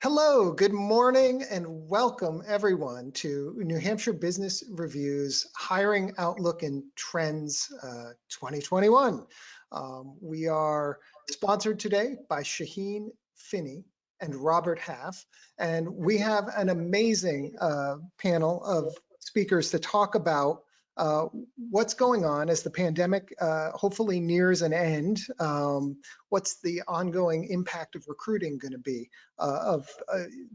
Hello, good morning, and welcome everyone to New Hampshire Business Review's Hiring Outlook and Trends 2021. We are sponsored today by Shaheen Finney and Robert Half, and we have an amazing panel of speakers to talk about what's going on as the pandemic hopefully nears an end. What's the ongoing impact of recruiting going to be of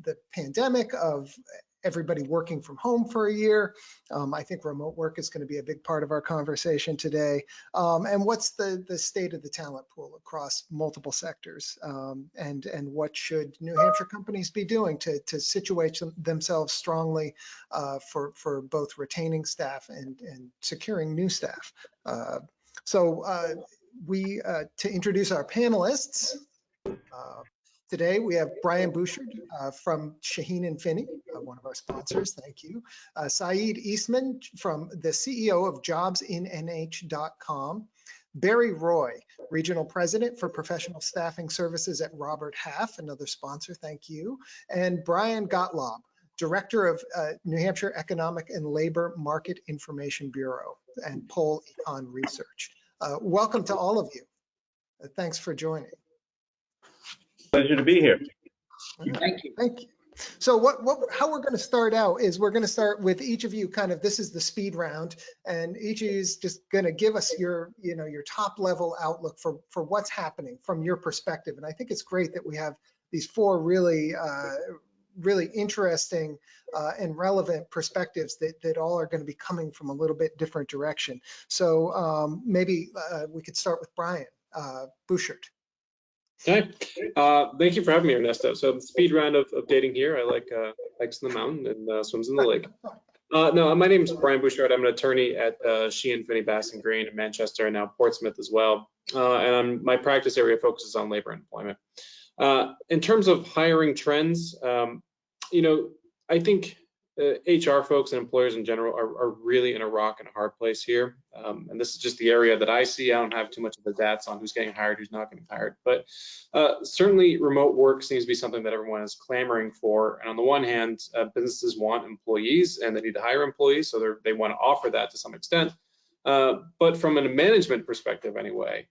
the pandemic, of everybody working from home for a year. I think remote work is going to be a big part of our conversation today. And what's the state of the talent pool across multiple sectors? And what should New Hampshire companies be doing to situate themselves strongly for both retaining staff and securing new staff? To introduce our panelists, today we have Brian Bouchard from Shaheen and Finney, one of our sponsors, thank you. Saeed Eastman, from the CEO of JobsInNH.com. Barry Roy, Regional President for Professional Staffing Services at Robert Half, another sponsor, thank you. And Brian Gottlob, Director of New Hampshire Economic and Labor Market Information Bureau and Poll Econ Research. Welcome to all of you. Thanks for joining. Pleasure to be here. Thank you. Thank you. So how we're going to start out is we're going to start with each of you this is the speed round, and each of you is just going to give us your top level outlook for what's happening from your perspective. And I think it's great that we have these four really interesting and relevant perspectives that all are going to be coming from a little bit different direction. So maybe we could start with Brian Bouchard. Okay, thank you for having me, Ernesto. So the speed round of dating here. I like hikes in the mountain and swims in the lake. No, my name is Brian Bouchard. I'm an attorney at Shaheen Finney Bass & Green in Manchester and now Portsmouth as well. And my practice area focuses on labor and employment. In terms of hiring trends, I think HR folks and employers in general are really in a rock and a hard place here. And this is just the area that I see. I don't have too much of the data on who's getting hired, who's not getting hired. But certainly remote work seems to be something that everyone is clamoring for. And on the one hand, businesses want employees and they need to hire employees, so they want to offer that to some extent. But from a management perspective anyway,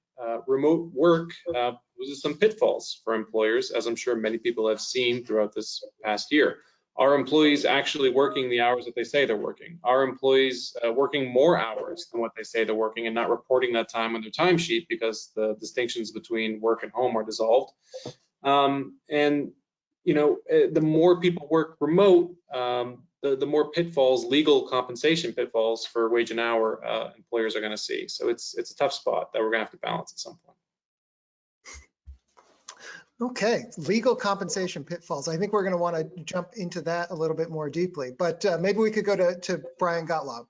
remote work poses some pitfalls for employers, as I'm sure many people have seen throughout this past year. Are employees actually working the hours that they say they're working? Are employees working more hours than what they say they're working and not reporting that time on their timesheet because the distinctions between work and home are dissolved? The more people work remote, the more pitfalls, legal compensation pitfalls for wage and hour employers are going to see. So it's a tough spot that we're going to have to balance at some point. Okay, legal compensation pitfalls. I think we're going to want to jump into that a little bit more deeply, but maybe we could go to Brian Gottlob.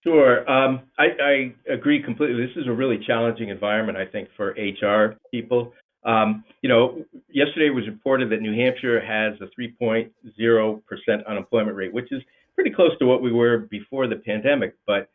Sure. I agree completely. This is a really challenging environment, I think, for HR people. Yesterday it was reported that New Hampshire has a 3.0% unemployment rate, which is pretty close to what we were before the pandemic. But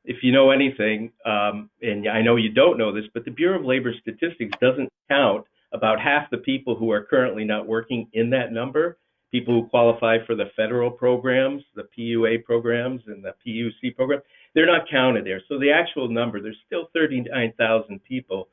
if you know anything, and I know you don't know this, but the Bureau of Labor Statistics doesn't count about half the people who are currently not working in that number, people who qualify for the federal programs, the PUA programs and the PUC program, they're not counted there. So the actual number, there's still 39,000 people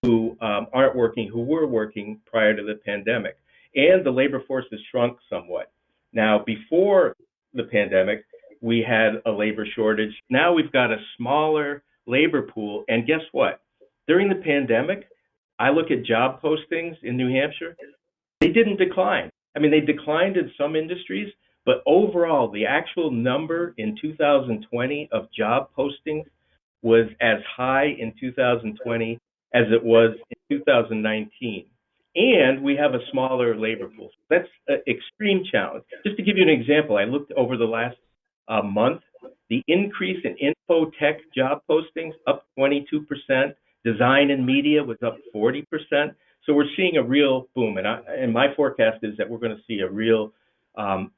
who aren't working, who were working prior to the pandemic. And the labor force has shrunk somewhat. Now, before the pandemic, we had a labor shortage. Now we've got a smaller labor pool. And guess what? During the pandemic, I look at job postings in New Hampshire, they didn't decline. I mean, they declined in some industries, but overall, the actual number in 2020 of job postings was as high in 2020 as it was in 2019. And we have a smaller labor pool. That's an extreme challenge. Just to give you an example, I looked over the last month, the increase in info tech job postings up 22%. Design and media was up 40%. So we're seeing a real boom. And my forecast is that we're going to see a real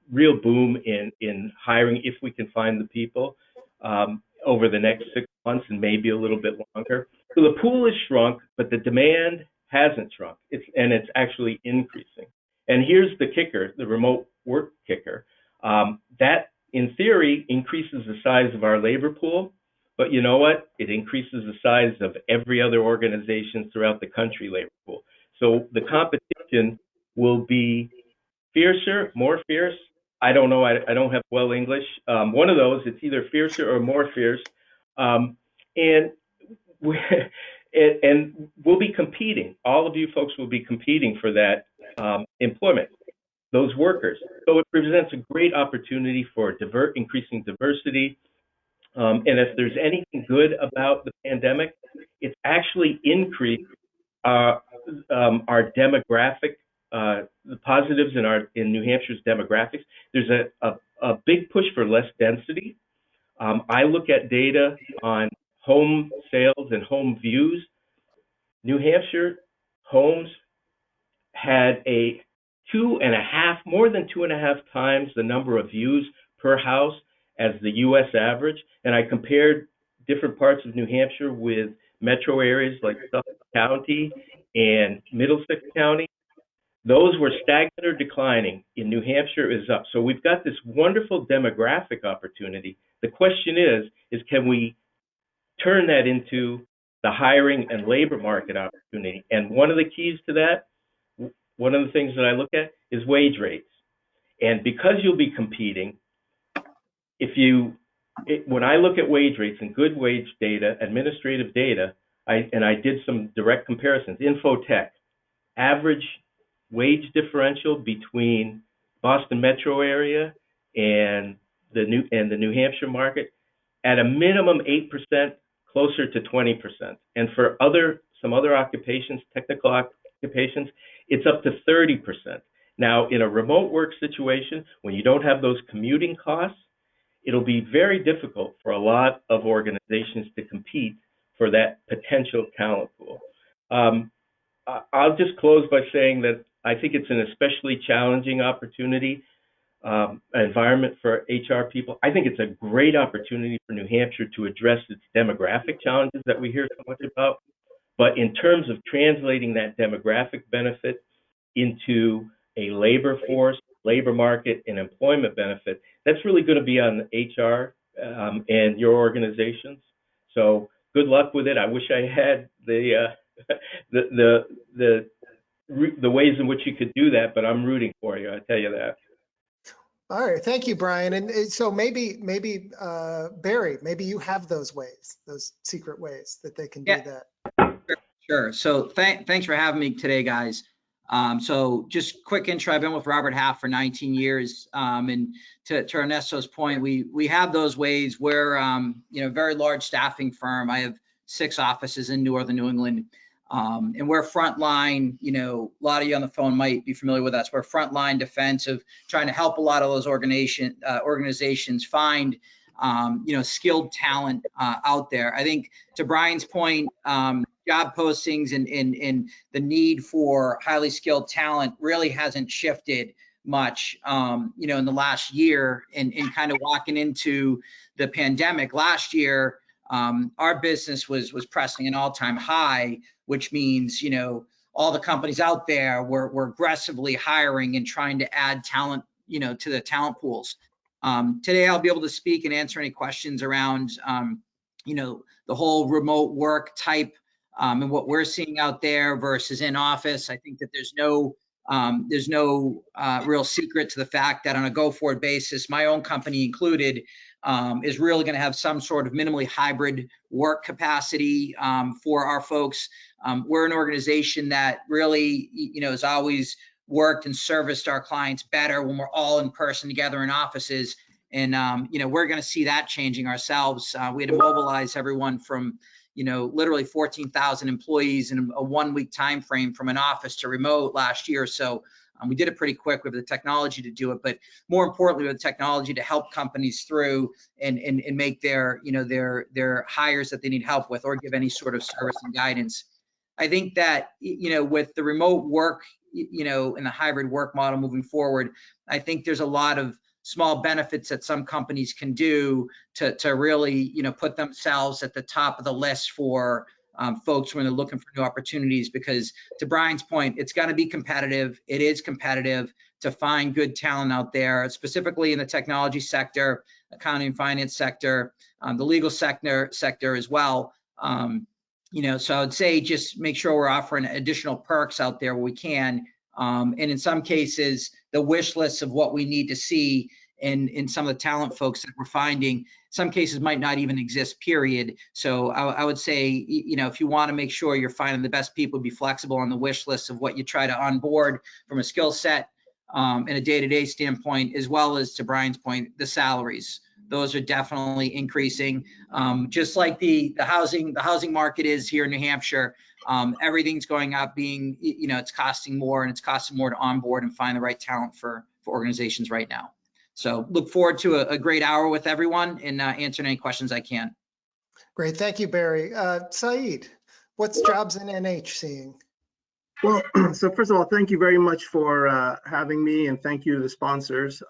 boom in hiring if we can find the people over the next 6 months and maybe a little bit longer. So the pool is shrunk, but the demand hasn't shrunk. It's actually increasing. And here's the kicker, the remote work kicker. That, in theory, increases the size of our labor pool, but you know what? It increases the size of every other organization throughout the country labor pool. So the competition will be fiercer, more fierce. I don't know. I don't have well English. One of those. It's either fiercer or more fierce. And we, and we'll be competing. All of you folks will be competing for that employment, those workers. So it presents a great opportunity for increasing diversity. And if there's anything good about the pandemic, it's actually increased our demographic, the positives in New Hampshire's demographics. There's a big push for less density. I look at data on home sales and home views. New Hampshire homes had more than 2.5 times the number of views per house as the U.S. average. And I compared different parts of New Hampshire with metro areas like Suffolk County and Middlesex County. Those were stagnant or declining. In New Hampshire is up. So we've got this wonderful demographic opportunity. The question is can we turn that into the hiring and labor market opportunity? And one of the keys to that, one of the things that I look at is wage rates. And because you'll be competing, when I look at wage rates and good wage data, administrative data, I did some direct comparisons. Infotech, average wage differential between Boston metro area and the New Hampshire market, at a minimum 8%, closer to 20%. And for some other occupations, technical occupations, it's up to 30%. Now, in a remote work situation, when you don't have those commuting costs, it'll be very difficult for a lot of organizations to compete for that potential talent pool. I'll just close by saying that I think it's an especially challenging opportunity, environment for HR people. I think it's a great opportunity for New Hampshire to address its demographic challenges that we hear so much about. But in terms of translating that demographic benefit into a labor force, labor market, and employment benefit, that's really going to be on HR and your organizations. So good luck with it. I wish I had the ways in which you could do that, but I'm rooting for you. I tell you that. All right, thank you, Brian. And so maybe Barry, maybe you have those ways, those secret ways that they can do that. Sure. So thanks for having me today, guys. So just quick intro. I've been with Robert Half for 19 years. And to Ernesto's point, we have those ways. We're a very large staffing firm. I have 6 offices in northern New England. And we're frontline, a lot of you on the phone might be familiar with us. We're frontline defense of trying to help a lot of those organizations find, skilled talent out there. I think to Brian's point, job postings and the need for highly skilled talent really hasn't shifted much, in the last year and kind of walking into the pandemic last year. Our business was pressing an all-time high, which means, all the companies out there were aggressively hiring and trying to add talent, to the talent pools. Today, I'll be able to speak and answer any questions around, the whole remote work type and what we're seeing out there versus in office. I think that there's no real secret to the fact that on a go-forward basis, my own company included, is really going to have some sort of minimally hybrid work capacity for our folks. We're an organization that really, has always worked and serviced our clients better when we're all in person together in offices. And, we're going to see that changing ourselves. We had to mobilize everyone from, literally 14,000 employees in a 1-week time frame from an office to remote last year. So we did it pretty quick with the technology to do it, but more importantly, with the technology to help companies through and make their hires that they need help with or give any sort of service and guidance. I think that, with the remote work, and the hybrid work model moving forward, I think there's a lot of small benefits that some companies can do to really, put themselves at the top of the list for folks when they're looking for new opportunities, because to Brian's point, it's got to be competitive. It is competitive to find good talent out there, specifically in the technology sector, accounting and finance sector, the legal sector as well. So I'd say just make sure we're offering additional perks out there where we can. And in some cases, the wish lists of what we need to see in some of the talent folks that we're finding, some cases might not even exist, period. So I would say, if you want to make sure you're finding the best people, be flexible on the wish list of what you try to onboard from a skill set and a day-to-day standpoint, as well as, to Brian's point, the salaries. Those are definitely increasing. Just like the housing market is here in New Hampshire, everything's going up, it's costing more, and it's costing more to onboard and find the right talent for organizations right now. So look forward to a great hour with everyone and answering any questions I can. Great, thank you, Barry. Saeed, what's Jobs in NH seeing? Well, so first of all, thank you very much for having me, and thank you to the sponsors.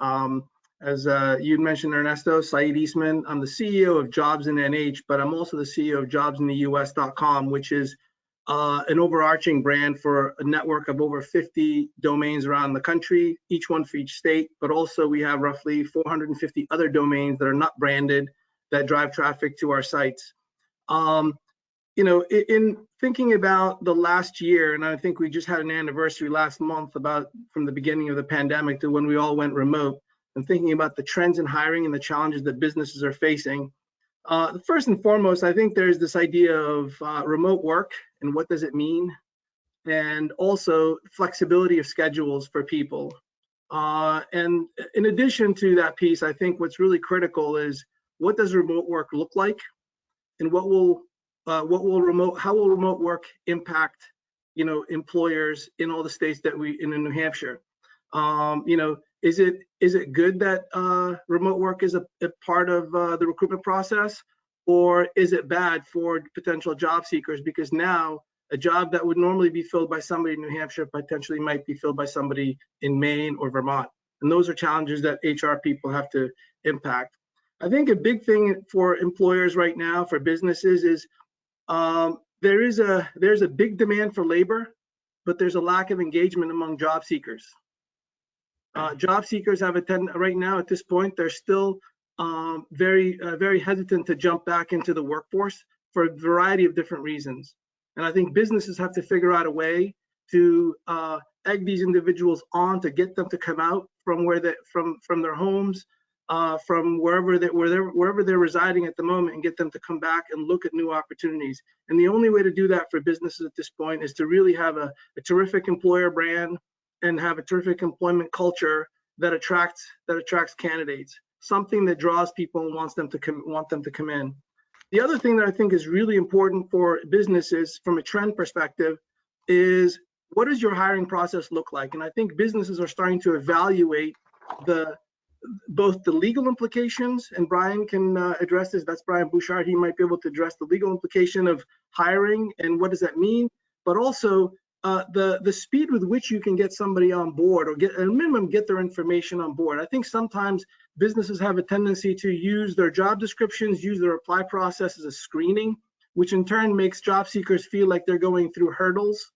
As you'd mentioned, Ernesto, Saeed Eastman, I'm the CEO of Jobs in NH, but I'm also the CEO of jobsintheus.com, which is an overarching brand for a network of over 50 domains around the country, each one for each state, but also we have roughly 450 other domains that are not branded that drive traffic to our sites. In thinking about the last year, and I think we just had an anniversary last month about from the beginning of the pandemic to when we all went remote, and thinking about the trends in hiring and the challenges that businesses are facing. First and foremost, I think there's this idea of remote work and what does it mean, and also flexibility of schedules for people. And in addition to that piece, I think what's really critical is what does remote work look like, and how will remote work impact, employers in all the states that in New Hampshire. Is it good that remote work is a part of the recruitment process, or is it bad for potential job seekers? Because now a job that would normally be filled by somebody in New Hampshire potentially might be filled by somebody in Maine or Vermont. And those are challenges that HR people have to impact. I think a big thing for employers right now, for businesses, is there's a big demand for labor, but there's a lack of engagement among job seekers. Job seekers have right now at this point, they're still very hesitant to jump back into the workforce for a variety of different reasons. And I think businesses have to figure out a way to egg these individuals on, to get them to come out from from their homes, from wherever they're residing at the moment, and get them to come back and look at new opportunities. And the only way to do that for businesses at this point is to really have a terrific employer brand and have a terrific employment culture that attracts candidates, something that draws people and want them to come in. The other thing that I think is really important for businesses from a trend perspective is, what does your hiring process look like? And I think businesses are starting to evaluate both the legal implications, and Brian can address this. That's Brian Bouchard. He might be able to address the legal implication of hiring and what does that mean, but also the speed with which you can get somebody on board, or at a minimum get their information on board. I think sometimes businesses have a tendency to use their job descriptions, use their apply process as a screening, which in turn makes job seekers feel like they're going through hurdles,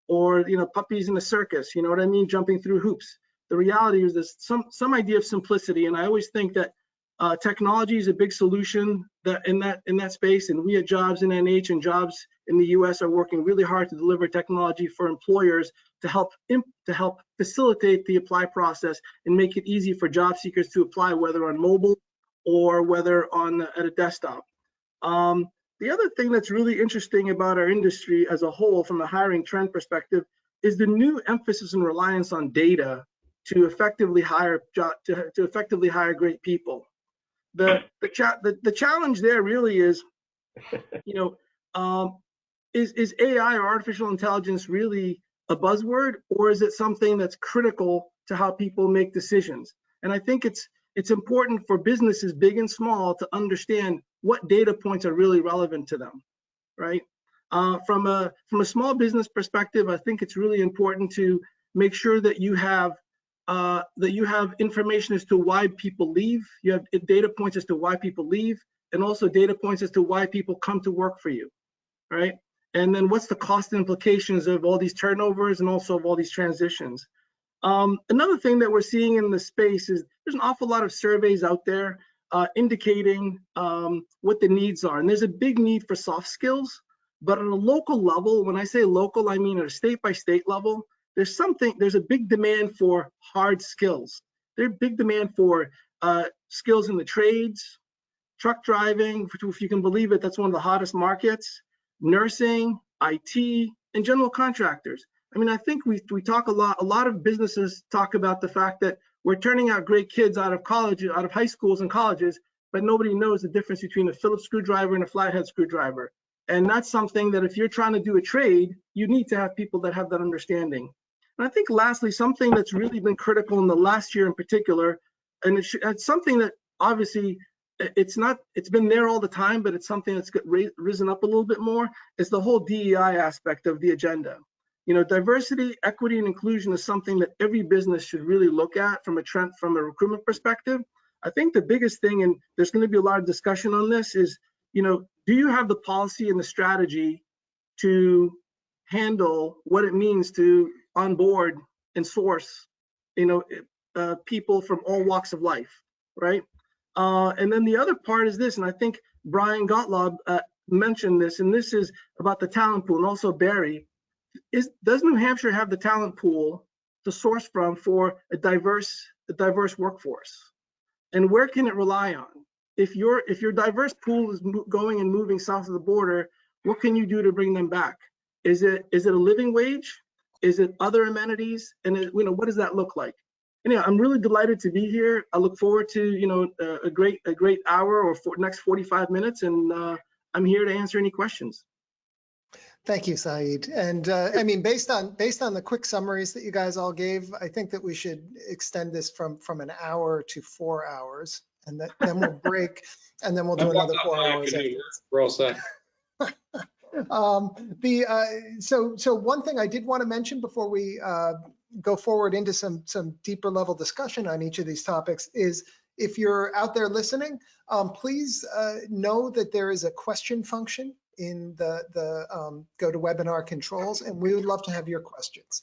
or puppies in a circus, you know what I mean, jumping through hoops. The reality is there's some idea of simplicity, and I always think that technology is a big solution in that space, and we at Jobs in NH and Jobs in the US are working really hard to deliver technology for employers to help facilitate the apply process and make it easy for job seekers to apply, whether on mobile or whether at a desktop. The other thing that's really interesting about our industry as a whole, from a hiring trend perspective, is the new emphasis and reliance on data to effectively hire great people. The challenge there really is, is AI or artificial intelligence really a buzzword, or is it something that's critical to how people make decisions? And I think it's important for businesses, big and small, to understand what data points are really relevant to them, right? From a small business perspective, I think it's really important to make sure that you have information as to why people leave. You have data points as to why people leave, and also data points as to why people come to work for you, right? And then what's the cost implications of all these turnovers and also of all these transitions? Another thing that we're seeing in the space is there's an awful lot of surveys out there indicating what the needs are. And there's a big need for soft skills, but on a local level, when I say local, I mean at a state by state level, there's a big demand for hard skills. There's a big demand for skills in the trades, truck driving, if you can believe it, that's one of the hottest markets, nursing, IT, and general contractors. I mean, I think we talk a lot of businesses talk about the fact that we're turning out great kids out of college, out of high schools and colleges, but nobody knows the difference between a Phillips screwdriver and a flathead screwdriver. And that's something that if you're trying to do a trade, you need to have people that have that understanding. And I think lastly, something that's really been critical in the last year in particular, and it's something that obviously it's been there all the time, but it's something that's risen up a little bit more, is the whole DEI aspect of the agenda. You know, diversity, equity, and inclusion is something that every business should really look at from a recruitment perspective. I think the biggest thing, and there's going to be a lot of discussion on this, is, you know, do you have the policy and the strategy to handle what it means to onboard and source, you know, people from all walks of life, right? And then the other part is this, and I think Brian Gottlob mentioned this, and this is about the talent pool, and also Barry. Does New Hampshire have the talent pool to source from for a diverse workforce? And where can it rely on? If your diverse pool is going and moving south of the border, what can you do to bring them back? Is it a living wage? Is it other amenities? And you know, what does that look like? Anyway, I'm really delighted to be here. I look forward to, you know, a great hour or next 45 minutes, and I'm here to answer any questions. Thank you, Saeed. And I mean, based on the quick summaries that you guys all gave, I think that we should extend this from an hour to 4 hours, and then we'll break, and then we'll do another 4 hours afterwards. We're all set. So one thing I did want to mention before we go forward into some deeper level discussion on each of these topics is, if you're out there listening, please know that there is a question function in the GoToWebinar controls, and we would love to have your questions.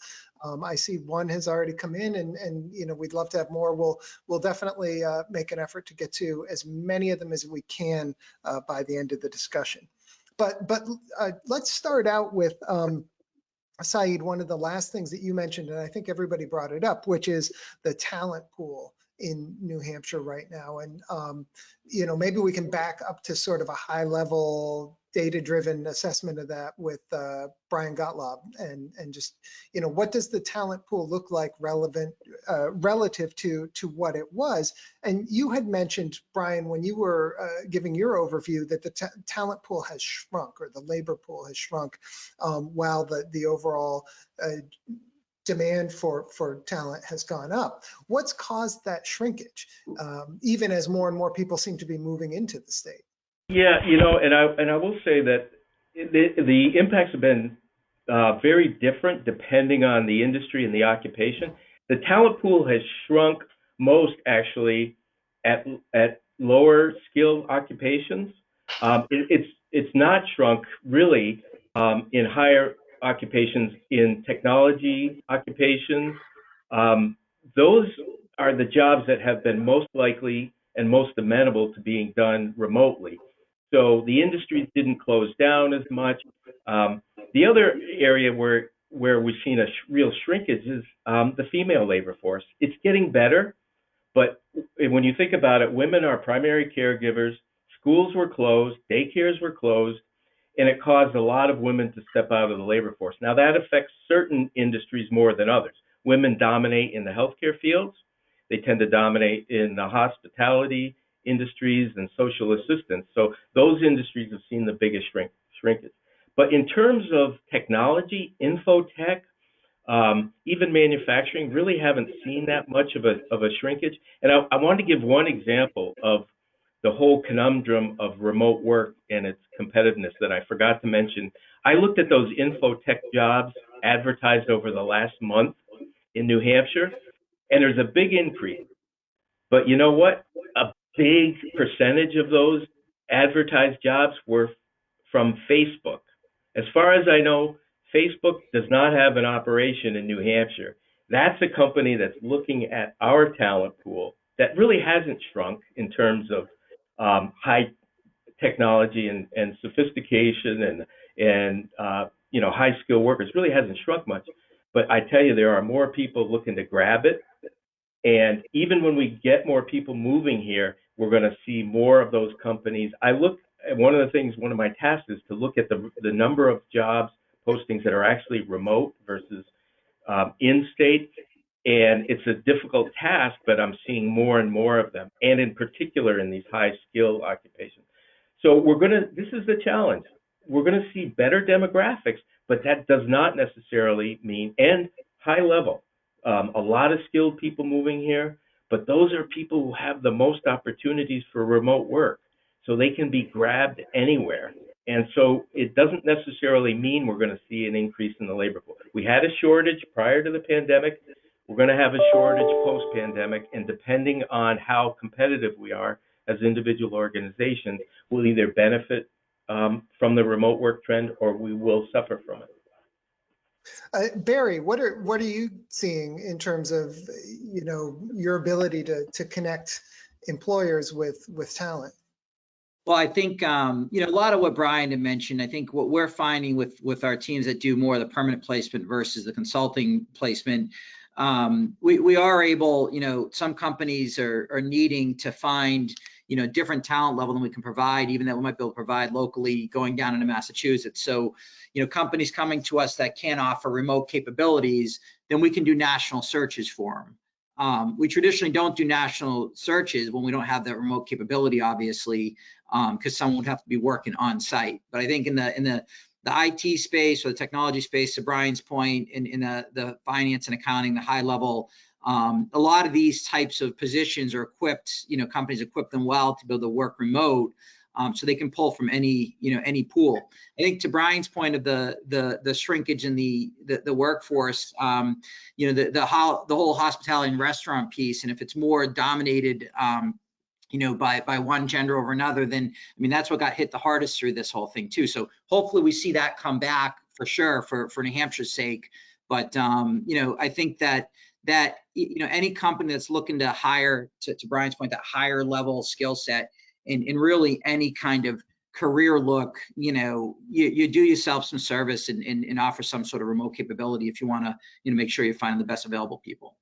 I see one has already come in, and you know, we'd love to have more. We'll definitely make an effort to get to as many of them as we can by the end of the discussion. But let's start out with Saeed, one of the last things that you mentioned, and I think everybody brought it up, which is the talent pool in New Hampshire right now. And, you know, maybe we can back up to sort of a high level data-driven assessment of that with Brian Gottlob, and just, you know, what does the talent pool look like relative to what it was? And you had mentioned, Brian, when you were giving your overview, that the talent pool has shrunk, or the labor pool has shrunk, while the overall demand for talent has gone up. What's caused that shrinkage, even as more and more people seem to be moving into the state? Yeah, you know, and I will say that the impacts have been very different depending on the industry and the occupation. The talent pool has shrunk most actually at lower skill occupations. It's not shrunk really in higher occupations, in technology occupations. Those are the jobs that have been most likely and most amenable to being done remotely. So the industries didn't close down as much. The other area where we've seen a real shrinkage is the female labor force. It's getting better, but when you think about it, women are primary caregivers. Schools were closed, daycares were closed, and it caused a lot of women to step out of the labor force. Now that affects certain industries more than others. Women dominate in the healthcare fields. They tend to dominate in the hospitality industries and social assistance. So those industries have seen the biggest shrinkage. But in terms of technology, infotech, even manufacturing, really haven't seen that much of a shrinkage. And I wanted to give one example of the whole conundrum of remote work and its competitiveness that I forgot to mention. I looked at those infotech jobs advertised over the last month in New Hampshire, and there's a big increase. But you know what? A big percentage of those advertised jobs were from Facebook. As far as I know, Facebook does not have an operation in New Hampshire. That's a company that's looking at our talent pool that really hasn't shrunk in terms of high technology and sophistication and high skill workers. Really hasn't shrunk much. But I tell you, there are more people looking to grab it. And even when we get more people moving here, we're going to see more of those companies. I look at one of my tasks is to look at the number of jobs postings that are actually remote versus in-state. And it's a difficult task, but I'm seeing more and more of them, and in particular in these high skill occupations. So this is the challenge. We're going to see better demographics, but that does not necessarily mean, and high level. A lot of skilled people moving here, but those are people who have the most opportunities for remote work, so they can be grabbed anywhere. And so it doesn't necessarily mean we're going to see an increase in the labor pool. We had a shortage prior to the pandemic. We're going to have a shortage post-pandemic, and depending on how competitive we are as individual organizations, we'll either benefit from the remote work trend or we will suffer from it. Barry, what are you seeing in terms of your ability to connect employers with talent? Well, I think a lot of what Brian had mentioned. I think what we're finding with our teams that do more of the permanent placement versus the consulting placement, we are able. Some companies are needing to find different talent level than we can provide, even that we might be able to provide locally going down into Massachusetts. So, companies coming to us that can't offer remote capabilities, then we can do national searches for them. We traditionally don't do national searches when we don't have that remote capability, obviously, because someone would have to be working on site. But I think in the IT space or the technology space, to Brian's point, in the finance and accounting, the high level, a lot of these types of positions are equipped, companies equip them well to be able to work remote, so they can pull from any pool. I think to Brian's point of the shrinkage in the workforce, the whole hospitality and restaurant piece, and if it's more dominated by one gender over another, then that's what got hit the hardest through this whole thing too. So hopefully we see that come back for sure for New Hampshire's sake. But I think that any company that's looking to hire, to Brian's point, that higher level skill set and really any kind of career look, you do yourself some service and offer some sort of remote capability if you want to make sure you're finding the best available people.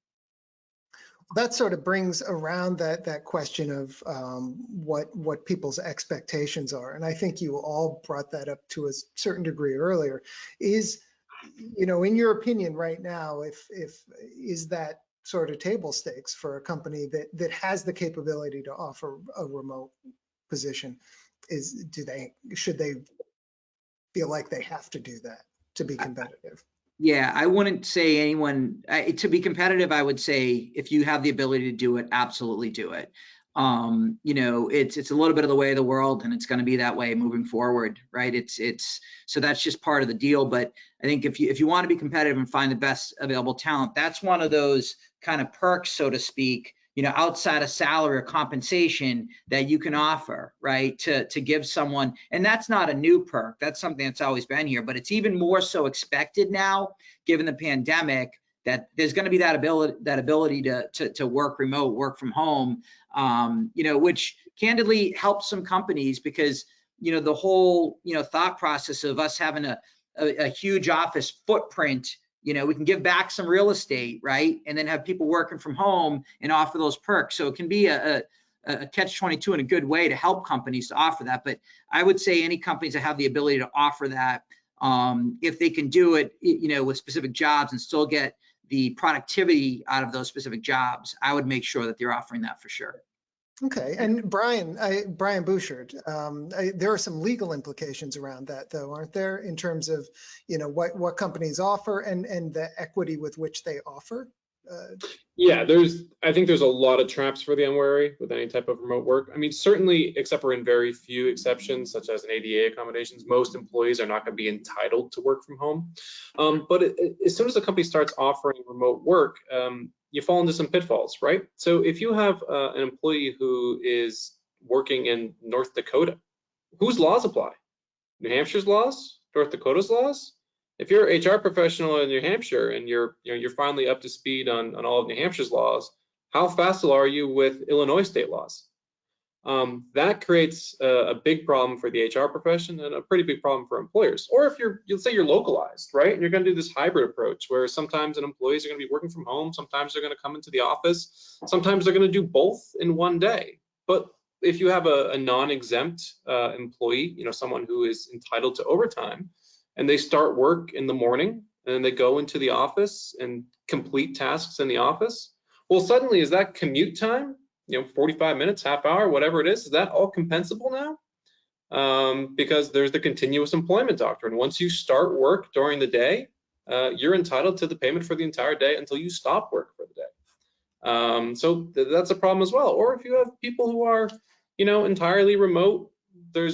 That sort of brings around that question of what people's expectations are, and I think you all brought that up to a certain degree earlier. Is in your opinion right now, is that sort of table stakes for a company that has the capability to offer a remote position? Should they feel like they have to do that to be competitive? Yeah, I wouldn't say anyone to be competitive. I would say if you have the ability to do it, absolutely do it. It's a little bit of the way of the world, and it's going to be that way moving forward, right? So that's just part of the deal. But I think if you want to be competitive and find the best available talent, that's one of those kind of perks, so to speak, outside of salary or compensation that you can offer, right? To give someone, and that's not a new perk. That's something that's always been here, but it's even more so expected now, given the pandemic, that there's going to be that ability to work remote, work from home, which candidly helps some companies because, the whole, thought process of us having a huge office footprint, we can give back some real estate, right? And then have people working from home and offer those perks. So it can be a catch-22 in a good way to help companies to offer that. But I would say any companies that have the ability to offer that, if they can do it, with specific jobs and still get the productivity out of those specific jobs, I would make sure that they're offering that for sure. Okay, and Brian Bouchard, there are some legal implications around that, though, aren't there, in terms of what companies offer and the equity with which they offer? Yeah, I think there's a lot of traps for the unwary with any type of remote work. Certainly, except for in very few exceptions, such as an ADA accommodations, most employees are not going to be entitled to work from home. But as soon as a company starts offering remote work, you fall into some pitfalls, right? So if you have an employee who is working in North Dakota, whose laws apply? New Hampshire's laws North Dakota's laws. If you're an HR professional in New Hampshire and you're finally up to speed on all of New Hampshire's laws, how facile are you with Illinois state laws? That creates a big problem for the HR profession and a pretty big problem for employers. Or if you'll say you're localized, right? And you're going to do this hybrid approach where sometimes employees are going to be working from home, sometimes they're going to come into the office, sometimes they're going to do both in one day. But if you have a non-exempt employee, someone who is entitled to overtime, and they start work in the morning and then they go into the office and complete tasks in the office, well, suddenly is that commute time, 45 minutes, half hour, whatever it is that all compensable now? Because there's the continuous employment doctrine. Once you start work during the day, you're entitled to the payment for the entire day until you stop work for the day. So that's a problem as well. Or if you have people who are, entirely remote, I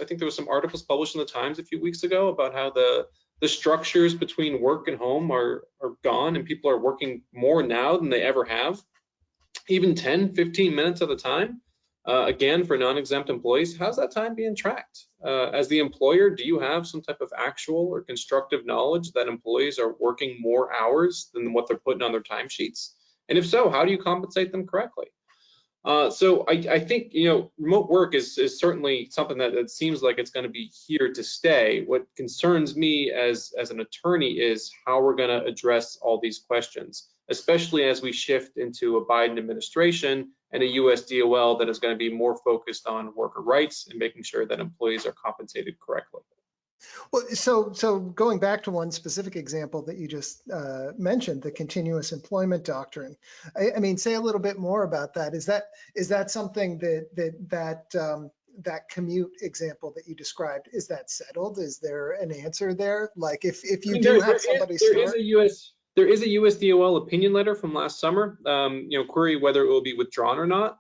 think there was some articles published in the Times a few weeks ago about how the structures between work and home are gone, and people are working more now than they ever have, even 10, 15 minutes at a time. Again, for non-exempt employees, how's that time being tracked? As the employer, do you have some type of actual or constructive knowledge that employees are working more hours than what they're putting on their timesheets? And if so, how do you compensate them correctly? So I think, remote work is certainly something that seems like it's going to be here to stay. What concerns me as an attorney is how we're going to address all these questions, especially as we shift into a Biden administration and a US DOL that is going to be more focused on worker rights and making sure that employees are compensated correctly. Well, so going back to one specific example that you just mentioned, the continuous employment doctrine. I mean, say a little bit more about that. Is that something that commute example that you described, is that settled? Is there an answer there? Like if you do have somebody start. There is a US DOL opinion letter from last summer, query whether it will be withdrawn or not,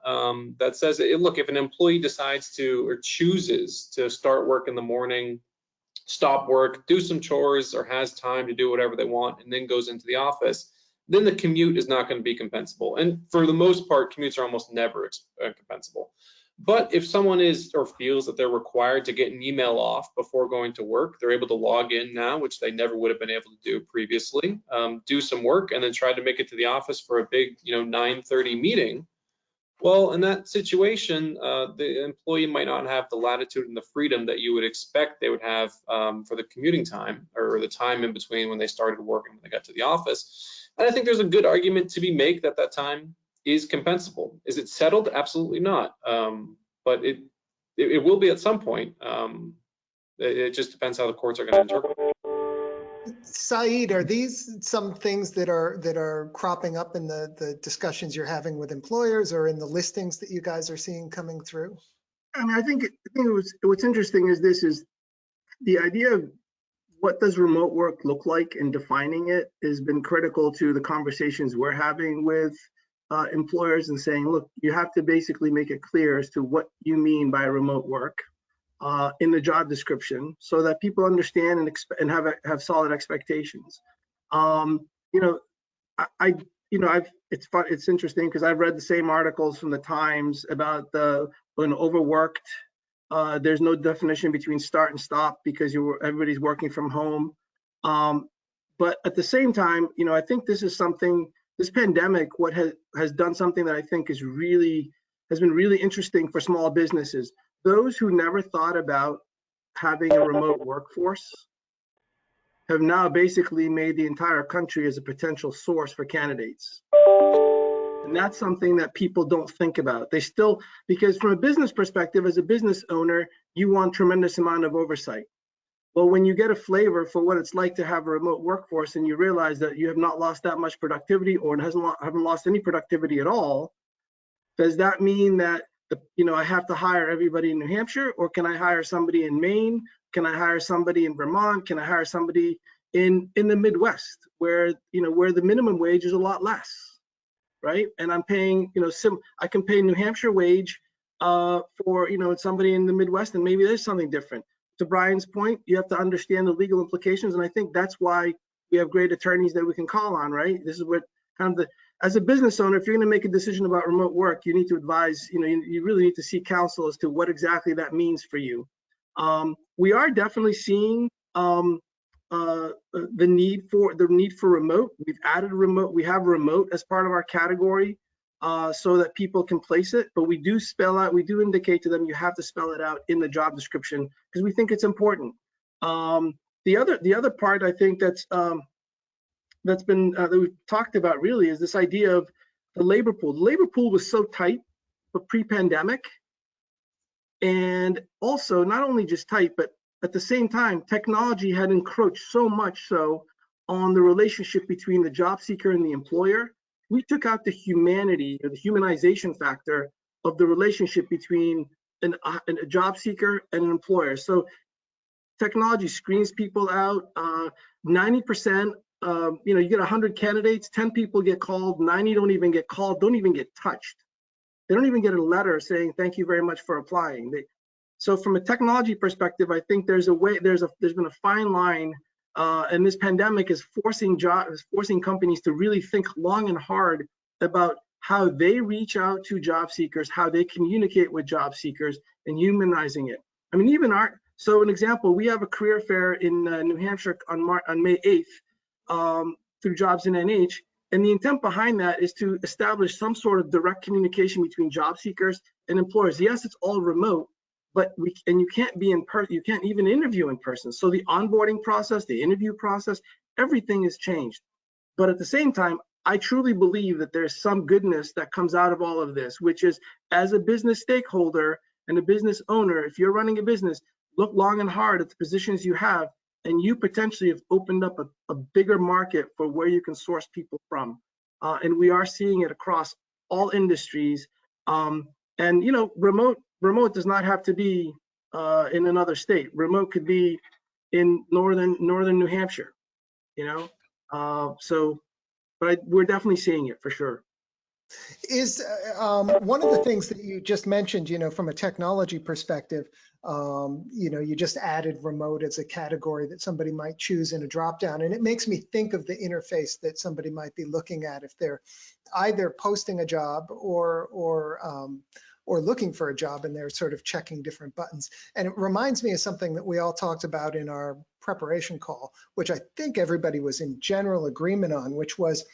that says, look, if an employee decides to or chooses to start work in the morning, stop work, do some chores, or has time to do whatever they want, and then goes into the office, then the commute is not going to be compensable. And for the most part, commutes are almost never compensable. But if someone is or feels that they're required to get an email off before going to work, they're able to log in now, which they never would have been able to do previously, do some work, and then try to make it to the office for a big 9:30 meeting. Well, in that situation, the employee might not have the latitude and the freedom that you would expect they would have for the commuting time or the time in between when they started work and when they got to the office. And I think there's a good argument to be made that time is compensable. Is it settled? Absolutely not. But it will be at some point. It just depends how the courts are going to interpret it. Saeed, are these some things that are cropping up in the discussions you're having with employers or in the listings that you guys are seeing coming through? I mean, I think what's interesting is the idea of what does remote work look like and defining it has been critical to the conversations we're having with employers and saying, look, you have to basically make it clear as to what you mean by remote work in the job description, so that people understand and have solid expectations. It's interesting because I've read the same articles from the Times about when overworked. There's no definition between start and stop because everybody's working from home. But at the same time, I think this pandemic, has done something that I think has been really interesting for small businesses. Those who never thought about having a remote workforce have now basically made the entire country as a potential source for candidates. And that's something that people don't think about. Because from a business perspective, as a business owner, you want tremendous amount of oversight. Well, when you get a flavor for what it's like to have a remote workforce and you realize that you have not lost that much productivity or haven't lost any productivity at all, does that mean that I have to hire everybody in New Hampshire, or can I hire somebody in Maine? Can I hire somebody in Vermont? Can I hire somebody in the Midwest where the minimum wage is a lot less, right? And I'm paying, I can pay New Hampshire wage for somebody in the Midwest, and maybe there's something different. To Brian's point, you have to understand the legal implications, and I think that's why we have great attorneys that we can call on, right? This is what as a business owner, if you're going to make a decision about remote work, you need to advise, you really need to seek counsel as to what exactly that means for you. We are definitely seeing the need for remote. We've added remote. We have remote as part of our category so that people can place it. But we do indicate to them you have to spell it out in the job description because we think it's important. The other part I think that we've talked about really is this idea of the labor pool. The labor pool was so tight pre-pandemic, and also not only just tight, but at the same time, technology had encroached so much so on the relationship between the job seeker and the employer. We took out the humanity or the humanization factor of the relationship between a job seeker and an employer. So technology screens people out. 90%, you get 100 candidates, 10 people get called, 90 don't even get called, don't even get touched. They don't even get a letter saying thank you very much for applying. So from a technology perspective, I think there's been a fine line, and this pandemic is forcing companies to really think long and hard about how they reach out to job seekers, how they communicate with job seekers, and humanizing it. I mean, so an example, we have a career fair in New Hampshire on May 8th through Jobs in NH. And the intent behind that is to establish some sort of direct communication between job seekers and employers. Yes, it's all remote, but you can't be in person. You can't even interview in person. So the onboarding process, the interview process, everything has changed. But at the same time, I truly believe that there's some goodness that comes out of all of this, which is as a business stakeholder and a business owner, if you're running a business, look long and hard at the positions you have, and you potentially have opened up a bigger market for where you can source people from. And we are seeing it across all industries. And remote does not have to be in another state. Remote could be in northern New Hampshire, but we're definitely seeing it for sure. Is one of the things that you just mentioned, from a technology perspective, you just added remote as a category that somebody might choose in a dropdown, and it makes me think of the interface that somebody might be looking at if they're either posting a job or looking for a job, and they're sort of checking different buttons. And it reminds me of something that we all talked about in our preparation call, which I think everybody was in general agreement on, which was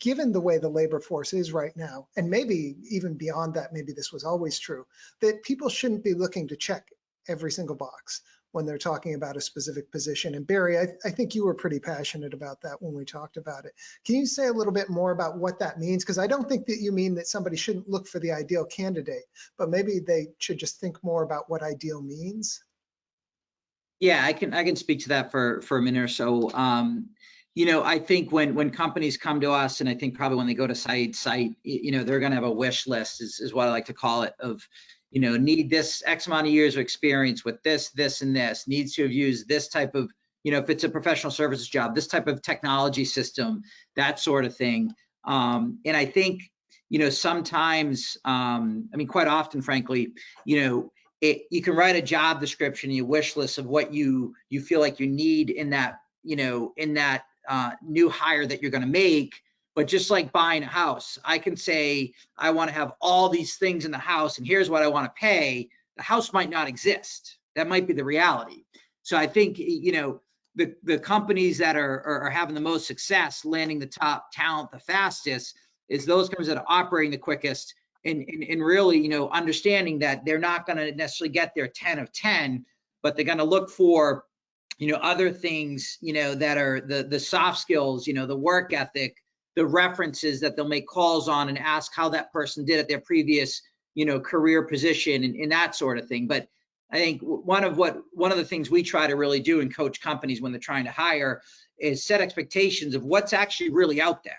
given the way the labor force is right now, and maybe even beyond that, maybe this was always true, that people shouldn't be looking to check every single box when they're talking about a specific position. And Barry, I think you were pretty passionate about that when we talked about it. Can you say a little bit more about what that means? Because I don't think that you mean that somebody shouldn't look for the ideal candidate, but maybe they should just think more about what ideal means. Yeah, I can speak to that for a minute or so. I think when companies come to us, and I think probably when they go to site, they're going to have a wish list is what I like to call it, of, need this X amount of years of experience with this, and this, needs to have used this type of, if it's a professional services job, this type of technology system, that sort of thing. And I think, sometimes, quite often, frankly, you can write a job description, your wish list of what you feel like you need in that, new hire that you're going to make. But just like buying a house, I can say, I want to have all these things in the house, and here's what I want to pay. The house might not exist. That might be the reality. So I think, the companies that are having the most success landing the top talent the fastest is those companies that are operating the quickest and really, understanding that they're not going to necessarily get their 10 of 10, but they're going to look for, other things, that are the soft skills, the work ethic, the references that they'll make calls on and ask how that person did at their previous, career position and that sort of thing. But I think one of the things we try to really do and coach companies when they're trying to hire is set expectations of what's actually really out there.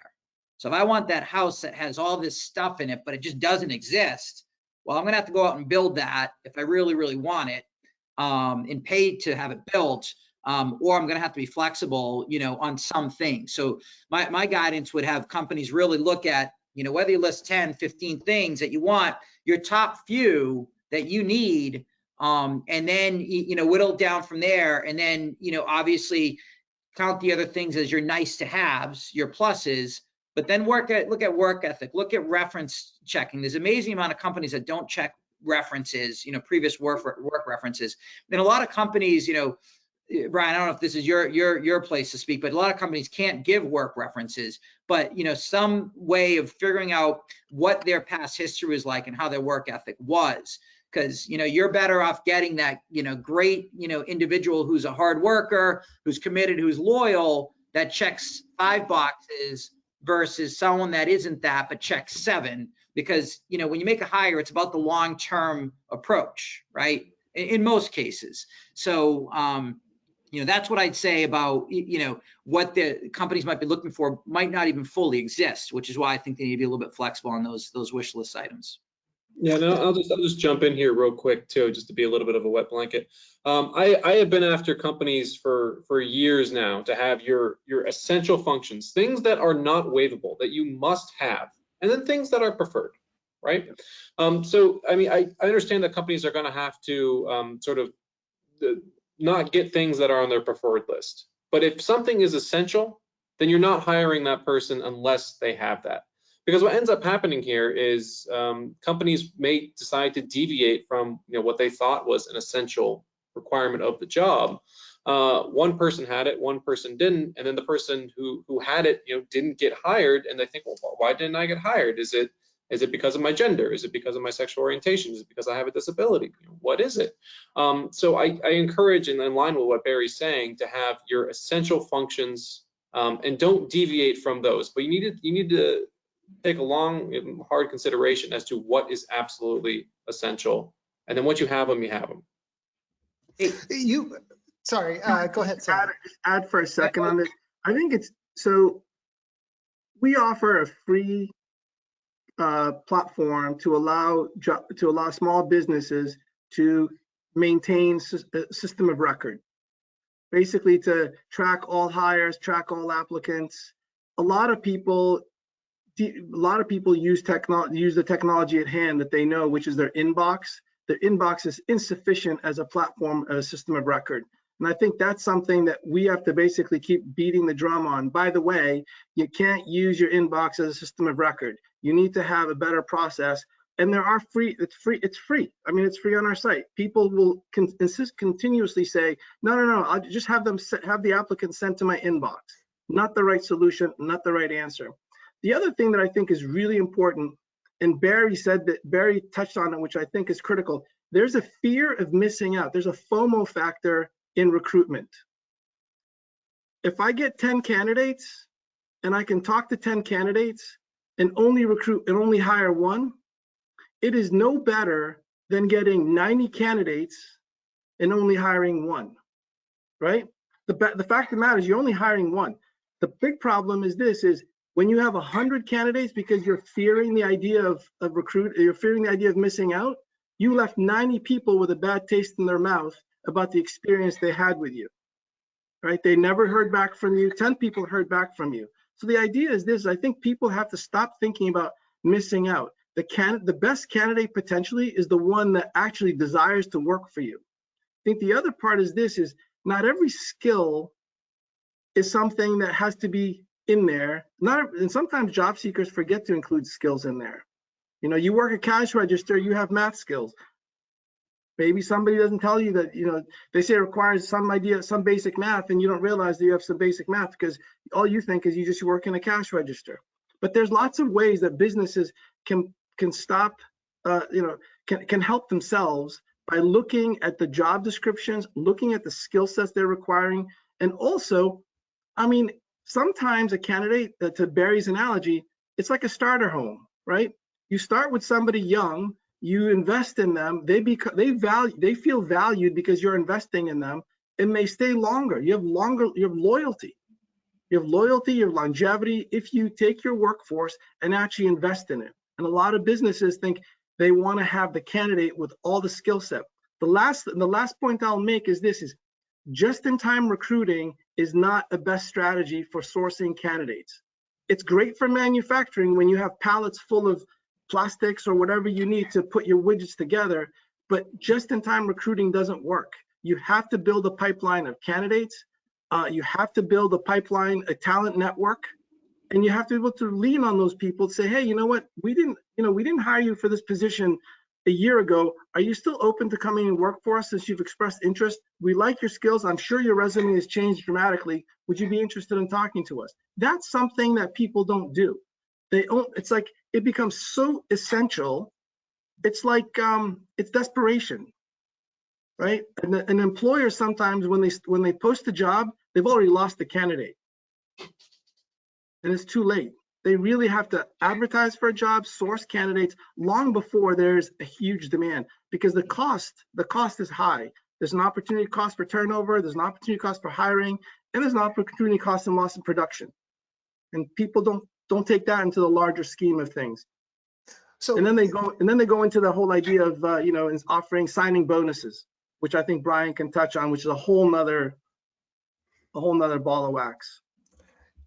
So if I want that house that has all this stuff in it, but it just doesn't exist, well, I'm going to have to go out and build that if I really, really want it, and pay to have it built. Or I'm going to have to be flexible, on some things. So my guidance would have companies really look at, whether you list 10, 15 things that you want, your top few that you need, and then, whittle down from there. And then, obviously count the other things as your nice to haves, your pluses, but then look at work ethic, look at reference checking. There's an amazing amount of companies that don't check references, previous work references. And a lot of companies, Brian, I don't know if this is your place to speak, but a lot of companies can't give work references, but some way of figuring out what their past history was like and how their work ethic was. Because you're better off getting that great individual who's a hard worker, who's committed, who's loyal, that checks 5 boxes versus someone that isn't that but checks 7. Because when you make a hire, it's about the long-term approach, right? In most cases. So that's what I'd say about what the companies might be looking for might not even fully exist, which is why I think they need to be a little bit flexible on those wish list items. Yeah, no, I'll just jump in here real quick too, just to be a little bit of a wet blanket. I have been after companies for years now to have your essential functions, things that are not waivable, that you must have, and then things that are preferred, right? So I mean, I understand that companies are going to have to sort of not get things that are on their preferred list. But if something is essential, then you're not hiring that person unless they have that. Because what ends up happening here is companies may decide to deviate from what they thought was an essential requirement of the job. One person had it, one person didn't, and then the person who had it didn't get hired, and they think, well, why didn't I get hired? Is it because of my gender? Is it because of my sexual orientation? Is it because I have a disability? What is it? So I encourage, and in line with what Barry's saying, to have your essential functions and don't deviate from those. But you need to take a long, hard consideration as to what is absolutely essential, and then once you have them, you have them. Sorry, go ahead. Sorry. Add for a second on this. I think so. We offer a free platform to allow small businesses to maintain a system of record, basically to track all hires, track all applicants. A lot of people use the technology at hand that they know, which is their inbox. Their inbox is insufficient as a platform, as a system of record. And I think that's something that we have to basically keep beating the drum on. By the way, you can't use your inbox as a system of record. You need to have a better process. And there are it's free. I mean, it's free on our site. People will continuously say, no, I'll just have the applicant sent to my inbox. Not the right solution, not the right answer. The other thing that I think is really important, and Barry touched on it, which I think is critical. There's a fear of missing out. There's a FOMO factor in recruitment. If I get 10 candidates and I can talk to 10 candidates and only hire one, it is no better than getting 90 candidates and only hiring one, right? The fact of the matter is you're only hiring one. The big problem is when you have 100 candidates because you're fearing the idea of you're fearing the idea of missing out, you left 90 people with a bad taste in their mouth about the experience they had with you, right? They never heard back from you. 10 people heard back from you. So the idea is I think people have to stop thinking about missing out. The best candidate potentially is the one that actually desires to work for you. I think the other part is not every skill is something that has to be in there. And sometimes job seekers forget to include skills in there. You work a cash register, you have math skills. Maybe somebody doesn't tell you that, they say it requires some basic math, and you don't realize that you have some basic math because all you think is you just work in a cash register. But there's lots of ways that businesses can stop, can help themselves by looking at the job descriptions, looking at the skill sets they're requiring. And also, I mean, sometimes a candidate, to Barry's analogy, it's like a starter home, right? You start with somebody young, you invest in them, they feel valued because you're investing in them, and they stay longer. You have loyalty. You have longevity if you take your workforce and actually invest in it. And a lot of businesses think they want to have the candidate with all the skill set. The last point I'll make is just-in-time recruiting is not a best strategy for sourcing candidates. It's great for manufacturing when you have pallets full of plastics or whatever you need to put your widgets together, but just-in-time recruiting doesn't work. You have to build a pipeline of candidates. You have to build a talent network, and you have to be able to lean on those people to say, hey, you know what? We didn't hire you for this position a year ago, are you still open to coming and work for us since you've expressed interest? We like your skills. I'm sure your resume has changed dramatically. Would you be interested in talking to us? That's something that people don't do. It's like, it becomes so essential. It's like, it's desperation, right? And an employer sometimes when they post a job, they've already lost the candidate and it's too late. They really have to advertise for a job, source candidates long before there's a huge demand, because the cost is high. There's an opportunity cost for turnover, there's an opportunity cost for hiring, and there's an opportunity cost and loss of production. And people don't take that into the larger scheme of things. So, And then they go into the whole idea of offering signing bonuses, which I think Brian can touch on, which is a whole nother ball of wax.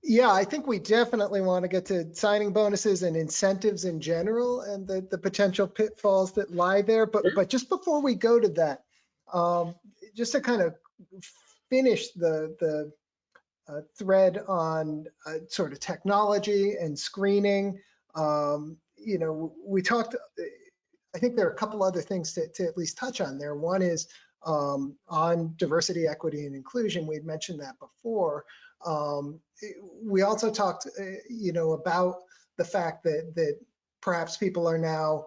yeah, I think we definitely want to get to signing bonuses and incentives in general and the potential pitfalls that lie there. But just before we go to that, just to kind of finish the thread on sort of technology and screening, we talked, I think there are a couple other things to at least touch on there. One is on diversity, equity, and inclusion. We've mentioned that before. We also talked, about the fact that perhaps people are now,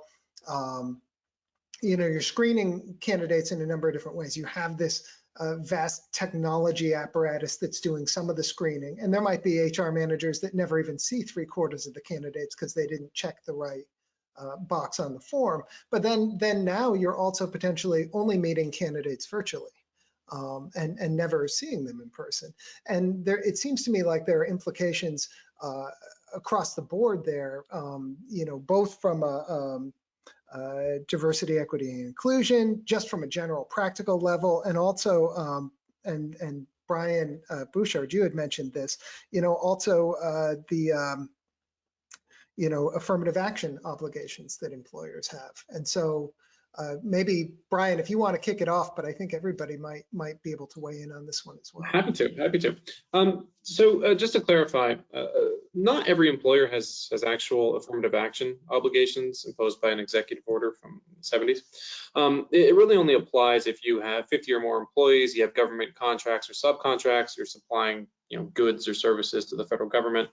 you're screening candidates in a number of different ways. You have this vast technology apparatus that's doing some of the screening, and there might be HR managers that never even see 3/4 of the candidates because they didn't check the right box on the form. But then now you're also potentially only meeting candidates virtually. And never seeing them in person. And it seems to me like there are implications across the board there, both from a diversity, equity, and inclusion, just from a general practical level, and also, and Brian Bouchard, you had mentioned this, also the affirmative action obligations that employers have. And so maybe Brian, if you want to kick it off, but I think everybody might be able to weigh in on this one as well. Happy to. So just to clarify, not every employer has actual affirmative action obligations imposed by an executive order from the 70s. It really only applies if you have 50 or more employees, you have government contracts or subcontracts, you're supplying goods or services to the federal government,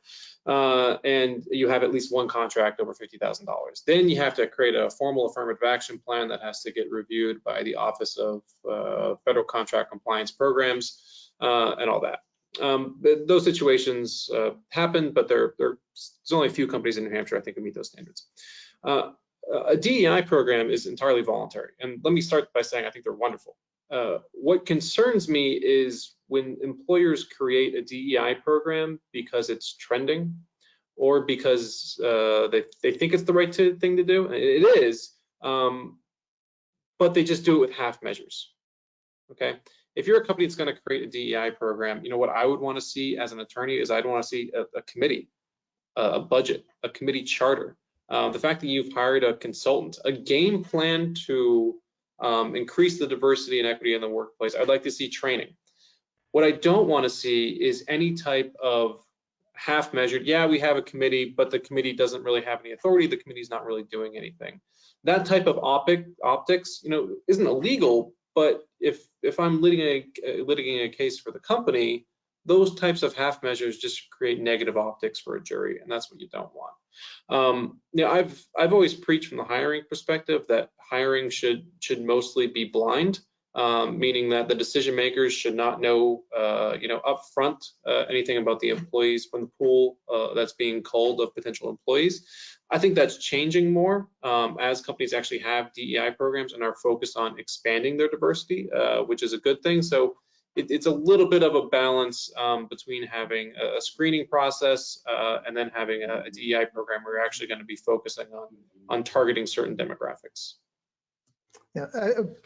and you have at least one contract over $50,000. Then you have to create a formal affirmative action plan that has to get reviewed by the Office of Federal Contract Compliance Programs and all that. Those situations happen, but there's only a few companies in New Hampshire, I think, who meet those standards. A DEI program is entirely voluntary, and let me start by saying I think they're wonderful. What concerns me is when employers create a DEI program because it's trending or because they think it's the right thing to do. It is, but they just do it with half measures, okay? If you're a company that's going to create a DEI program, what I would want to see as an attorney is I'd want to see a committee, a budget, a committee charter. The fact that you've hired a consultant, a game plan to increase the diversity and equity in the workplace. I'd like to see training. What I don't want to see is any type of half measured, yeah, we have a committee, but the committee doesn't really have any authority. The committee's not really doing anything. That type of optics, isn't illegal, but if I'm litigating a case for the company, those types of half measures just create negative optics for a jury, and that's what you don't want. I've always preached from the hiring perspective that hiring should mostly be blind, meaning that the decision makers should not know, upfront anything about the employees from the pool that's being culled of potential employees. I think that's changing more as companies actually have DEI programs and are focused on expanding their diversity, which is a good thing. So it's a little bit of a balance between having a screening process and then having a DEI program where you're actually going to be focusing on targeting certain demographics. Yeah,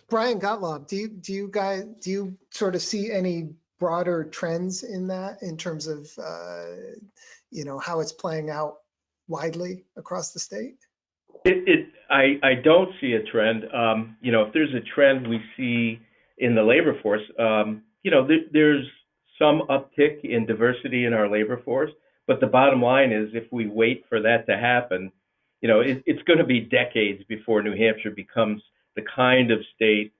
Brian Gottlob, do you sort of see any broader trends in that in terms of how it's playing out widely across the state? I don't see a trend. If there's a trend we see in the labor force, there's some uptick in diversity in our labor force, but the bottom line is if we wait for that to happen, it's going to be decades before New Hampshire becomes the kind of state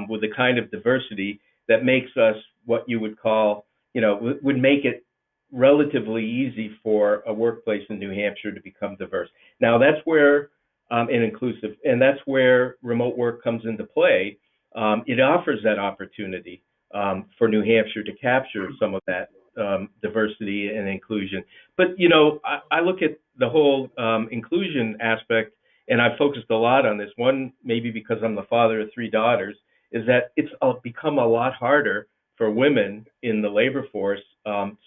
with the kind of diversity that makes us what you would call, would make it relatively easy for a workplace in New Hampshire to become diverse. Now, that's where, and inclusive, and that's where remote work comes into play. It offers that opportunity for New Hampshire to capture some of that diversity and inclusion. But, I look at the whole inclusion aspect, and I've focused a lot on this. One, maybe because I'm the father of 3 daughters, is that it's become a lot harder for women in the labor force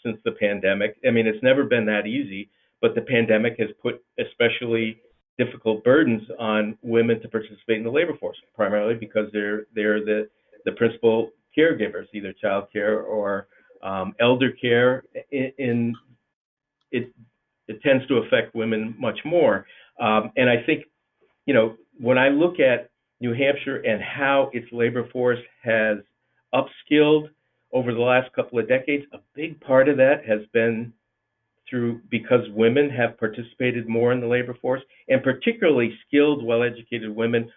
since the pandemic. I mean, it's never been that easy, but the pandemic has put especially difficult burdens on women to participate in the labor force, primarily because they're the principal caregivers, either child care or elder care. It tends to affect women much more. And I think, when I look at New Hampshire and how its labor force has upskilled over the last couple of decades, a big part of that has been because women have participated more in the labor force, and particularly skilled, well-educated women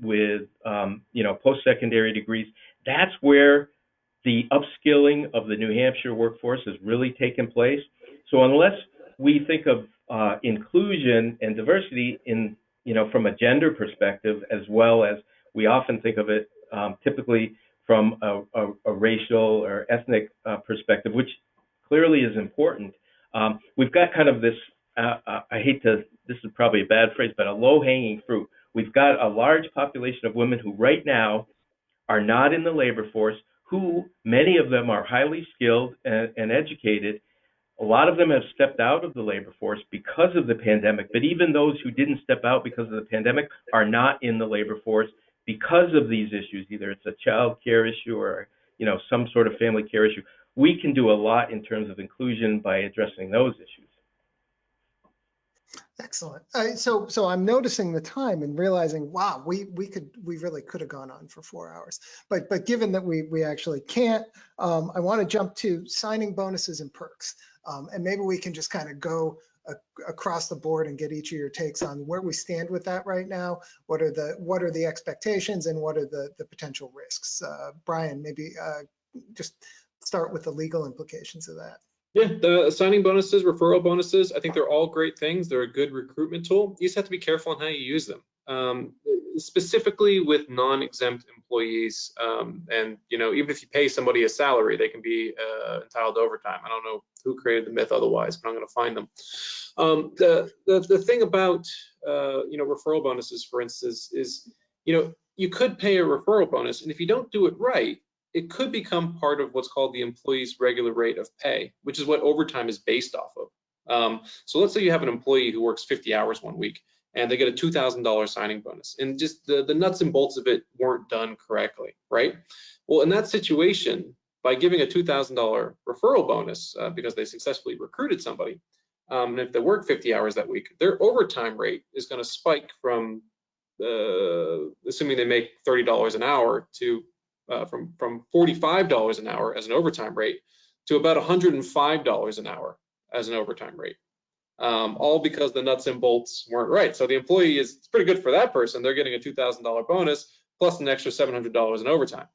with, post-secondary degrees. That's where the upskilling of the New Hampshire workforce has really taken place. So unless we think of inclusion and diversity from a gender perspective, as well as we often think of it typically from a racial or ethnic perspective, which clearly is important. We've got kind of this, this is probably a bad phrase, but a low-hanging fruit. We've got a large population of women who right now are not in the labor force, who many of them are highly skilled and educated. A lot of them have stepped out of the labor force because of the pandemic, but even those who didn't step out because of the pandemic are not in the labor force because of these issues. Either it's a child care issue or, some sort of family care issue. We can do a lot in terms of inclusion by addressing those issues. Excellent. So I'm noticing the time and realizing, wow, we really could have gone on for 4 hours. But given that we actually can't, I want to jump to signing bonuses and perks. And maybe we can just kind of go across the board and get each of your takes on where we stand with that right now. What are the expectations and what are the potential risks? Brian, maybe just start with the legal implications of that. Yeah, the signing bonuses, referral bonuses, I think they're all great things. They're a good recruitment tool. You just have to be careful on how you use them. Specifically with non-exempt employees, and even if you pay somebody a salary, they can be entitled to overtime. I don't know who created the myth otherwise, but I'm going to find them. The thing about referral bonuses, for instance, is you could pay a referral bonus, and if you don't do it right, it could become part of what's called the employee's regular rate of pay, which is what overtime is based off of. So let's say you have an employee who works 50 hours one week and they get a $2,000 signing bonus, and just the nuts and bolts of it weren't done correctly, right? Well, in that situation, by giving a $2,000 referral bonus because they successfully recruited somebody, and if they work 50 hours that week, their overtime rate is going to spike from, assuming they make $30 an hour, to from $45 an hour as an overtime rate to about $105 an hour as an overtime rate, all because the nuts and bolts weren't right. So the employee it's pretty good for that person. They're getting a $2,000 bonus plus an extra $700 in overtime.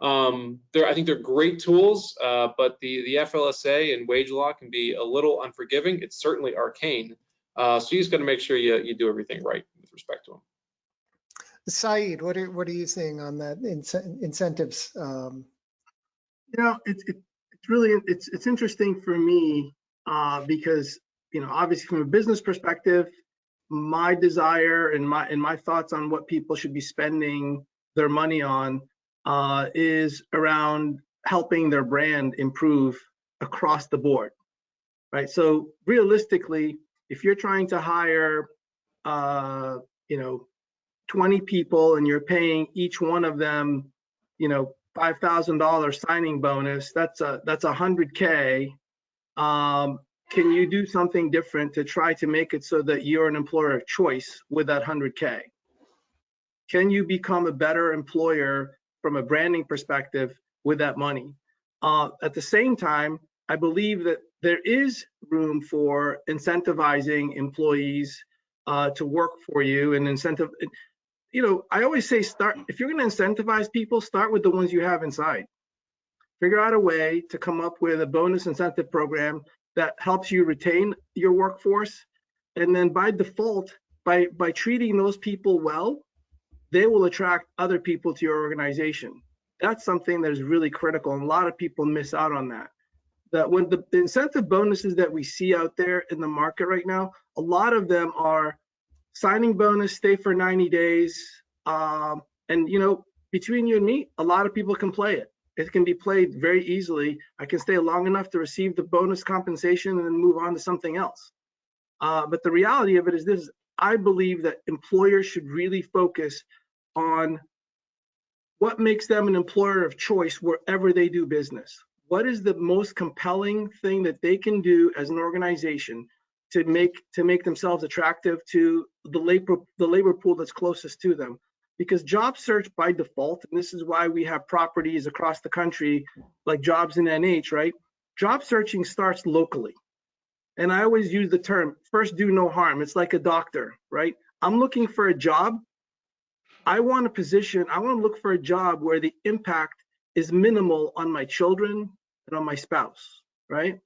I think they're great tools, but the FLSA and wage law can be a little unforgiving. It's certainly arcane. So you just got to make sure you do everything right with respect to them. Saeed, what are you seeing on that incentives? It's interesting for me because obviously from a business perspective, my desire and my thoughts on what people should be spending their money on is around helping their brand improve across the board, right? So realistically, if you're trying to hire 20 people and you're paying each one of them, $5,000 signing bonus, that's $100K. Can you do something different to try to make it so that you're an employer of choice with that $100K? Can you become a better employer from a branding perspective with that money? At the same time, I believe that there is room for incentivizing employees to work for you and incentive. You know, I always say if you're going to incentivize people, start with the ones you have inside. Figure out a way to come up with a bonus incentive program that helps you retain your workforce. And then by default, by treating those people well, they will attract other people to your organization. That's something that is really critical. And a lot of people miss out on that. That when the incentive bonuses that we see out there in the market right now, a lot of them are signing bonus, stay for 90 days. And, you know, between you and me, a lot of people can play it. It can be played very easily. I can stay long enough to receive the bonus compensation and then move on to something else. But the reality of it is this: I believe that employers should really focus on what makes them an employer of choice wherever they do business. What is the most compelling thing that they can do as an organization to make themselves attractive to the labor pool that's closest to them? Because job search by default, and this is why we have properties across the country like Jobs in NH, right? Job searching starts locally. And I always use the term, first do no harm. It's like a doctor, right? I'm looking for a job. I want to look for a job where the impact is minimal on my children and on my spouse, right?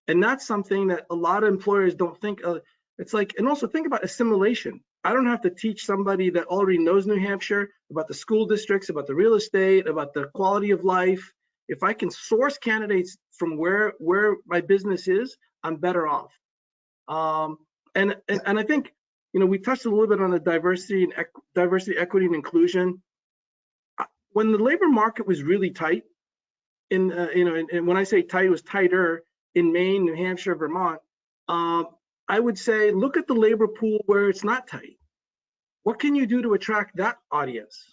And that's something that a lot of employers don't think of. It's like, and also think about assimilation. I don't have to teach somebody that already knows New Hampshire about the school districts, about the real estate, about the quality of life. If I can source candidates from where my business is, I'm better off. And I think, you know, we touched a little bit on the diversity, equity, and inclusion. When the labor market was really tight, you know, and when I say tight, it was tighter in Maine, New Hampshire, Vermont. I would say look at the labor pool where it's not tight. What can you do to attract that audience?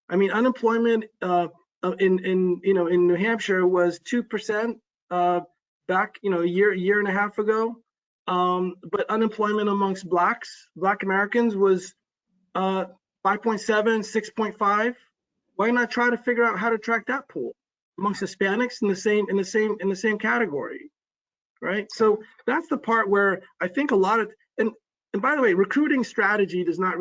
I mean, unemployment in New Hampshire was 2% back, you know, a year and a half ago. But unemployment amongst Black Americans was 5.7, 6.5. Why not try to figure out how to track that pool amongst Hispanics in the same category, right? So that's the part where I think a lot of, and by the way, recruitment strategy is not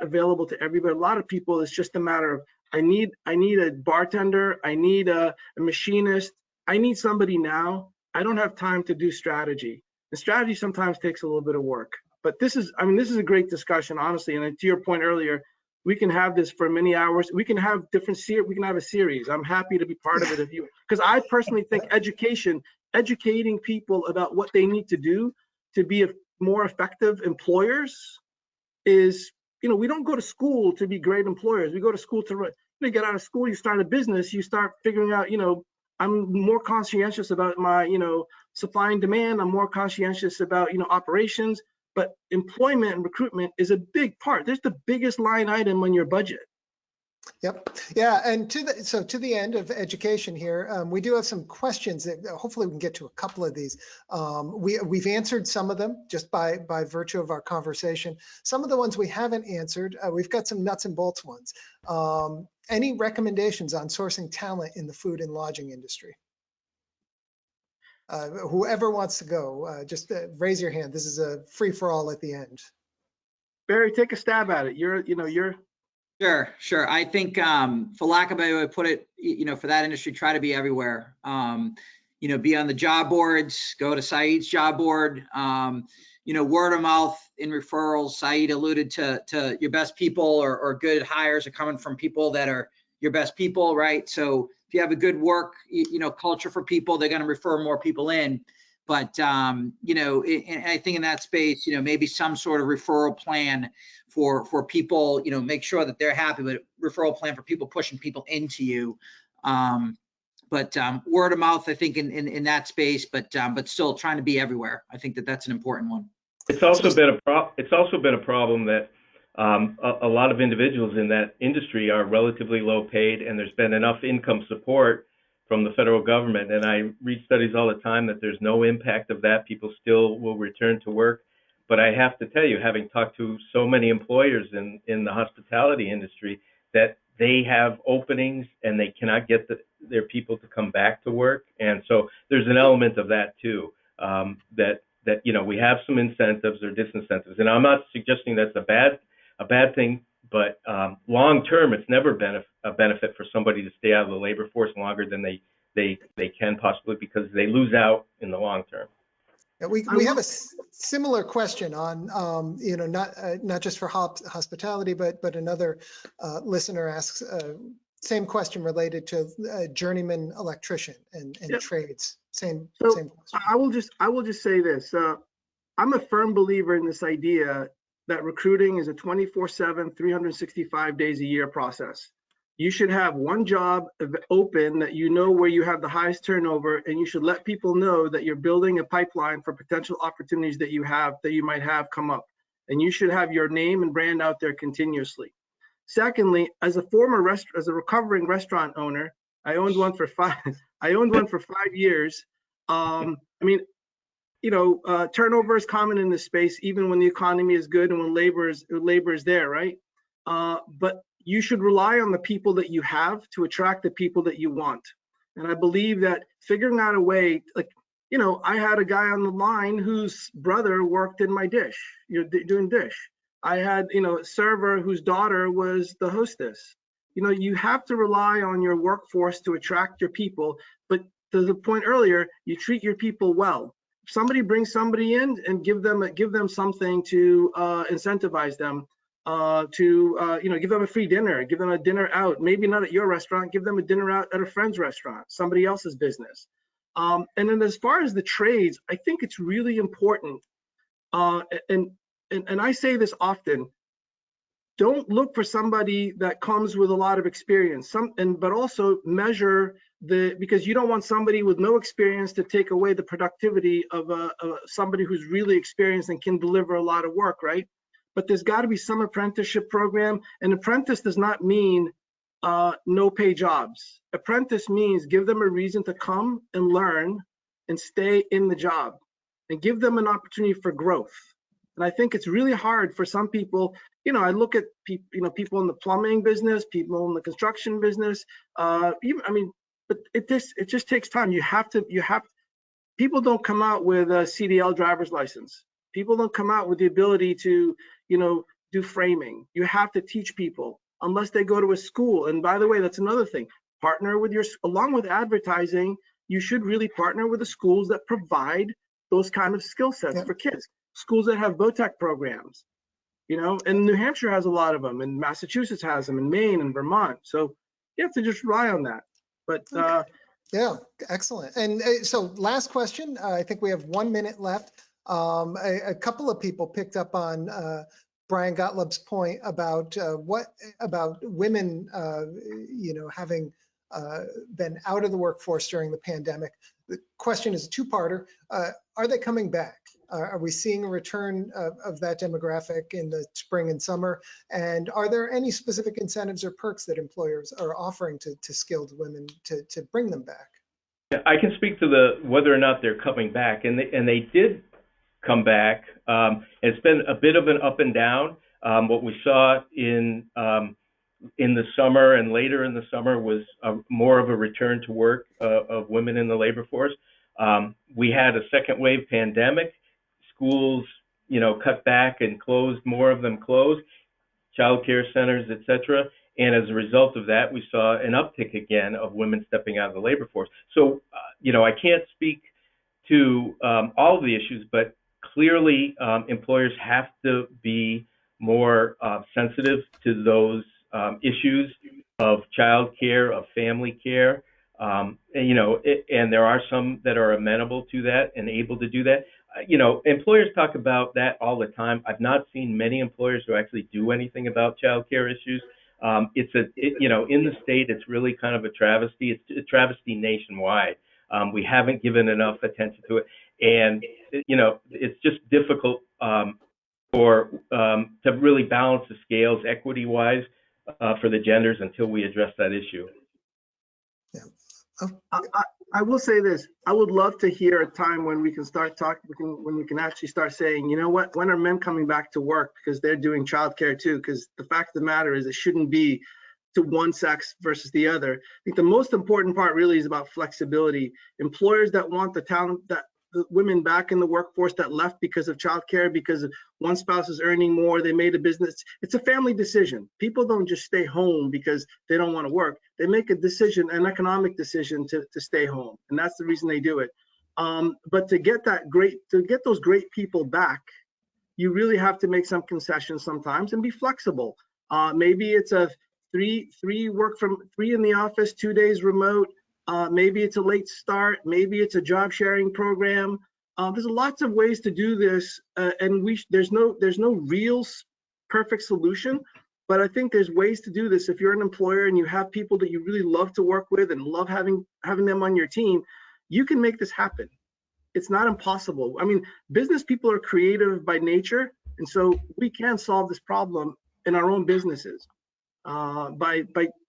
available to everybody. A lot of people, it's just a matter of I need a bartender, I need a machinist, I need somebody now. I don't have time to do strategy. The strategy sometimes takes a little bit of work, but this is a great discussion, honestly. And to your point earlier, we can have this for many hours. We can have we can have a series. I'm happy to be part of it if you, because I personally think educating people about what they need to do to be more effective employers is, you know, we don't go to school to be great employers. We go to school to get out of school, you start a business, you start figuring out, you know, I'm more conscientious about my, you know, supply and demand. I'm more conscientious about, you know, operations, but employment and recruitment is a big part. There's the biggest line item on your budget. Yep. Yeah. And to the end of education here, we do have some questions that hopefully we can get to a couple of these. We've answered some of them just by virtue of our conversation. Some of the ones we haven't answered, we've got some nuts and bolts ones. Any recommendations on sourcing talent in the food and lodging industry? Whoever wants to go, just raise your hand. This is a free for all at the end. Barry, take a stab at it. You're Sure. I think, for lack of a better way to put it, you know, for that industry, try to be everywhere. You know, be on the job boards, go to Saeed's job board, you know, word of mouth in referrals. Saeed alluded to your best people or good hires are coming from people that are your best people, right? So if you have a good work, you know, culture for people, they're going to refer more people in. But, you know, and I think in that space, you know, maybe some sort of referral plan for people, you know, make sure that they're happy, but referral plan for people pushing people into you. But word of mouth, I think in that space, but still trying to be everywhere. I think that's an important one. It's also been a problem that a lot of individuals in that industry are relatively low paid, and there's been enough income support from the federal government. And I read studies all the time that there's no impact of that. People still will return to work. But I have to tell you, having talked to so many employers in the hospitality industry, that they have openings and they cannot get their people to come back to work. And so there's an element of that too, that that we have some incentives or disincentives, and I'm not suggesting that's a bad thing, but long term, it's never been a benefit for somebody to stay out of the labor force longer than they can possibly, because they lose out in the long term. Yeah, we have a similar question on, not just for hospitality, but another listener asks same question related to journeyman electrician and Yep. trades. Same So question. I will just say this. I'm a firm believer in this idea that recruiting is a 24/7, 365 days a year process. You should have one job open that where you have the highest turnover, and you should let people know that you're building a pipeline for potential opportunities that you might have come up. And you should have your name and brand out there continuously. Secondly, as a recovering restaurant owner, I owned one for 5 years. Turnover is common in this space, even when the economy is good and when labor is there, right? But you should rely on the people that you have to attract the people that you want. And I believe that figuring out a way, I had a guy on the line whose brother worked in my dish, doing dish. I had, a server whose daughter was the hostess. You have to rely on your workforce to attract your people. But to the point earlier, you treat your people well. If somebody brings somebody in and give them something to incentivize them, give them a free dinner, give them a dinner out, maybe not at your restaurant, give them a dinner out at a friend's restaurant, somebody else's business. And then as far as the trades, I think it's really important. And I say this often, don't look for somebody that comes with a lot of experience, but also measure because you don't want somebody with no experience to take away the productivity of somebody who's really experienced and can deliver a lot of work, right? But there's got to be some apprenticeship program. An apprentice does not mean no pay jobs. Apprentice means give them a reason to come and learn and stay in the job and give them an opportunity for growth. And I think it's really hard for some people. I look at people in the plumbing business, people in the construction business. But it just takes time. People don't come out with a CDL driver's license. People don't come out with the ability to, do framing. You have to teach people unless they go to a school. And by the way, that's another thing. Along with advertising, you should really partner with the schools that provide those kind of skill sets for kids. Schools that have VOTEC programs, and New Hampshire has a lot of them, and Massachusetts has them, and Maine and Vermont. So you have to just rely on that. But yeah, excellent. And so last question, I think we have 1 minute left. A couple of people picked up on Brian Gottlieb's point about women, having been out of the workforce during the pandemic. The question is a two-parter. Are they coming back? Are we seeing a return of that demographic in the spring and summer? And are there any specific incentives or perks that employers are offering to skilled women to bring them back? Yeah, I can speak to whether or not they're coming back, and they did come back. It's been a bit of an up and down. What we saw in the summer and later in the summer was more of a return to work of women in the labor force. We had a second wave pandemic. Schools, cut back and closed, more of them closed, child care centers, et cetera. And as a result of that, we saw an uptick again of women stepping out of the labor force. So, I can't speak to all of the issues, but clearly employers have to be more sensitive to those issues of child care, of family care. And there are some that are amenable to that and able to do that. Employers talk about that all the time. I've not seen many employers who actually do anything about child care issues. In the state, it's really kind of a travesty. It's a travesty nationwide. We haven't given enough attention to it. And, it's just difficult to really balance the scales equity-wise for the genders until we address that issue. Yeah. I will say this. I would love to hear a time when we can start talking, when we can actually start saying, when are men coming back to work because they're doing childcare too? Because the fact of the matter is it shouldn't be to one sex versus the other. I think the most important part really is about flexibility. Employers that want the talent, that the women back in the workforce that left because of childcare, because one spouse is earning more, they made a business. It's a family decision. People don't just stay home because they don't want to work. They make a decision, an economic decision to stay home, and that's the reason they do it. But to get those great people back, you really have to make some concessions sometimes and be flexible. Maybe it's a three in the office, 2 days remote. Maybe it's a late start. Maybe it's a job sharing program. There's lots of ways to do this, and there's no real perfect solution. But I think there's ways to do this. If you're an employer and you have people that you really love to work with and love having them on your team, you can make this happen. It's not impossible. I mean, business people are creative by nature, and so we can solve this problem in our own businesses by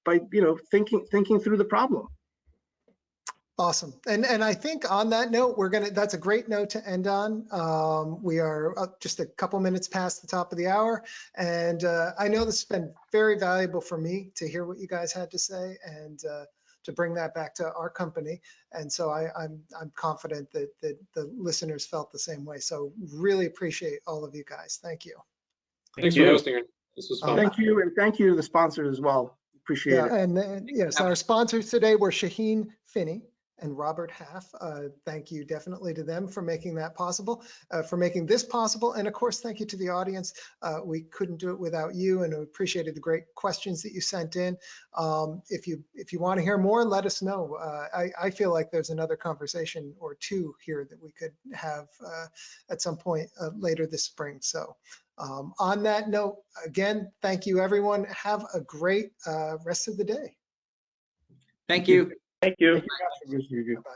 thinking through the problem. Awesome. And I think on that note, that's a great note to end on. We are just a couple minutes past the top of the hour. And I know this has been very valuable for me to hear what you guys had to say and to bring that back to our company. And so I'm confident that the listeners felt the same way. So really appreciate all of you guys. Thank you. Thanks for hosting. This was fun. Thank you. And thank you to the sponsors as well. Appreciate it. And then, yes, our sponsors today were Shaheen Finney and Robert Half. Thank you definitely to them for making that possible, for making this possible. And of course, thank you to the audience. We couldn't do it without you, and we appreciated the great questions that you sent in. If you want to hear more, let us know. I feel like there's another conversation or two here that we could have at some point later this spring. So on that note, again, thank you, everyone. Have a great rest of the day. Thank you. Thank you. Thank you. Bye-bye.